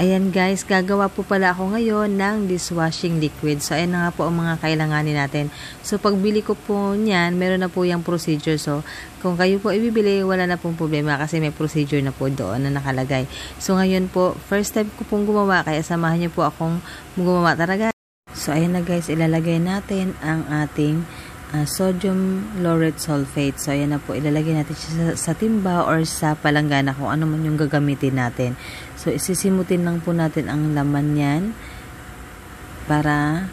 Ayan guys, gagawa po pala ako ngayon ng dishwashing liquid. So ayan na nga po ang mga kailanganin natin. So pagbili ko po niyan, meron na po yung procedure. So kung kayo po ibibili, wala na pong problema kasi may procedure na po doon na nakalagay. So ngayon po, first time ko pong gumawa, kaya samahan niyo po akong gumawa talaga. So ayan na guys, ilalagay natin ang ating sodium laureth sulfate. So ayan na po, ilalagay natin siya sa timba or sa palanggana kung ano man yung gagamitin natin. So isisimutin lang po natin ang laman niyan para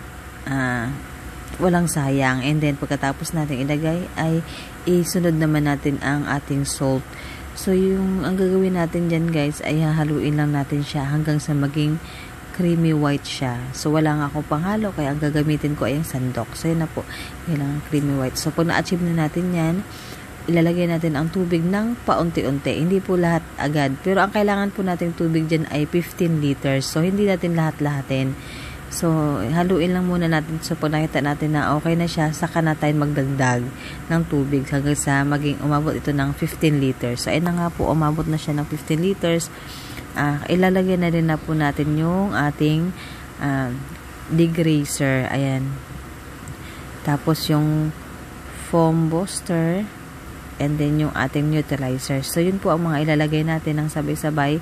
walang sayang. And then pagkatapos natin ilagay ay isunod naman natin ang ating salt. So yung ang gagawin natin dyan guys ay hahaluin lang natin siya hanggang sa maging creamy white siya. So, wala nga akong panghalo, kaya ang gagamitin ko ay yung sandok. So, yun na po. Kailangan creamy white. So, pag na-achieve na natin yan, ilalagay natin ang tubig ng paunti-unti. Hindi po lahat agad. Pero, ang kailangan po nating tubig dyan ay 15 liters. So, hindi natin lahat-lahatin. So, haluin lang muna natin. So, pag nakita natin na okay na siya, saka na tayo magdagdag ng tubig hanggang sa maging umabot ito ng 15 liters. So, ayun na nga po, umabot na siya ng 15 liters. Ilalagay na rin na po natin yung ating degreaser. Ayan. Tapos yung foam booster and then yung ating neutralizer. So, yun po ang mga ilalagay natin ng sabay-sabay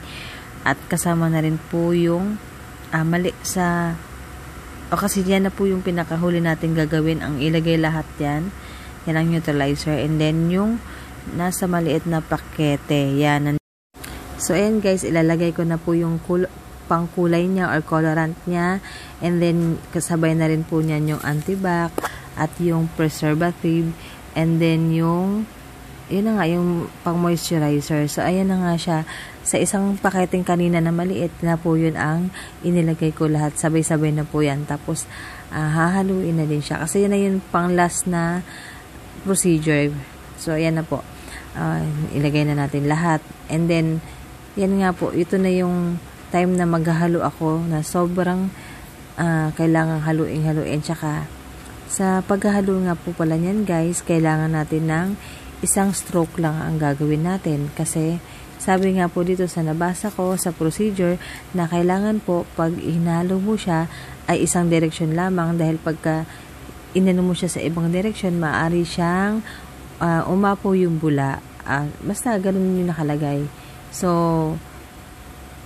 at kasama na rin po yung mali sa kasi yan na po yung pinakahuli natin gagawin. Ang ilagay lahat yan. Yan ang neutralizer. And then yung nasa maliit na pakete. Yan. So, ayan guys, ilalagay ko na po yung pangkulay niya or colorant niya. And then, kasabay na rin po niyan yung antibac at yung preservative. And then, yun na nga, yung pang-moisturizer. So, ayan na nga siya. Sa isang paketing kanina na maliit na po yun ang inilagay ko lahat. Sabay-sabay na po yan. Tapos, hahaluin na din siya. Kasi yun na yung pang-last na procedure. So, ayan na po. Ilagay na natin lahat. And then, yan nga po, ito na yung time na maghahalo ako na sobrang kailangan haluin. Tsaka sa paghahalo nga po pala niyan guys, kailangan natin ng isang stroke lang ang gagawin natin. Kasi sabi nga po dito sa nabasa ko sa procedure na kailangan po pag hinalo mo siya ay isang direksyon lamang dahil pagka inano mo siya sa ibang direksyon, maaari siyang umapo yung bula. Basta ganun yung nakalagay. So,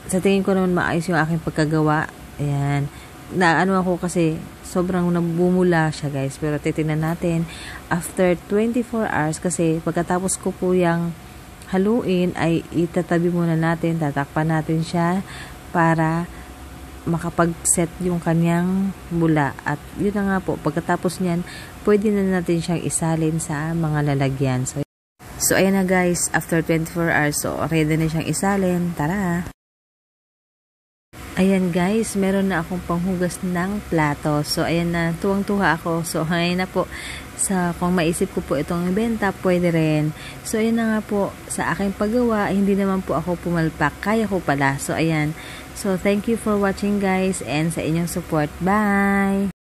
sa tingin ko naman maayos yung aking pagkagawa. Ayan. Naano ako kasi sobrang nabumula siya guys. Pero titingnan natin after 24 hours kasi pagkatapos ko po yung haluin ay itatabi muna natin. Tatakpan natin siya para makapag-set yung kanyang bula. At yun na nga po. Pagkatapos niyan, pwede na natin siyang isalin sa mga lalagyan. So, ayan na guys, after 24 hours, so ready na siyang isalin. Tara! Ayan guys, meron na akong panghugas ng plato. So, ayan na, tuwang-tuwa ako. So, ayan na po, kung maisip ko po itong ibenta, pwede rin. So, ayan na nga po, sa aking paggawa, hindi naman po ako pumalpak. Kaya ko pala. So, ayan. So, thank you for watching guys and sa inyong support. Bye!